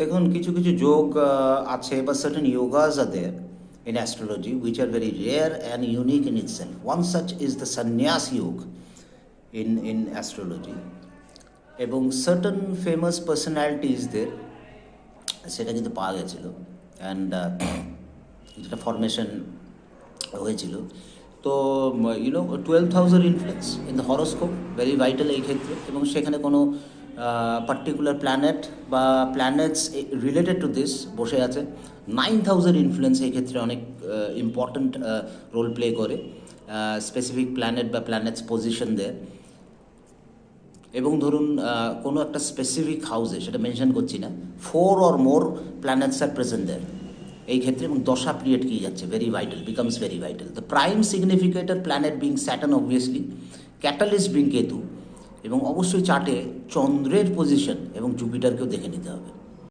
দেখুন, কিছু কিছু যোগ আছে, বা certain yogas are there in astrology which are very rare and unique in itself. One such is the sannyas yoga in astrology, এবং certain famous personalities there সেটা কিন্তু পাওয়া গেছিলো। অ্যান্ড যেটা ফরমেশন হয়েছিল, তো 12th হাউসের influence in the horoscope very vital এই ক্ষেত্রে, এবং সেখানে কোনো পার্টিকুলার প্ল্যানেট বা প্ল্যানেটস রিলেটেড টু দিস বসে আছে। 9th হাউসের ইনফ্লুয়েন্স এই ক্ষেত্রে অনেক ইম্পর্ট্যান্ট রোল প্লে করে, স্পেসিফিক প্ল্যানেট বা প্ল্যানেটস পজিশন দেয়। এবং ধরুন কোনো একটা স্পেসিফিক হাউসে, সেটা মেনশন করছি না, 4 or more প্ল্যানেটস আর প্রেজেন্ট দেয় এই ক্ষেত্রে, এবং দশা পিরিয়ড কি যাচ্ছে, very vital, becomes very vital. The prime significator planet being Saturn obviously, catalyst being Ketu, এবং অবশ্যই চার্টে চন্দ্রের পজিশন এবং জুপিটারকেও দেখে নিতে হবে।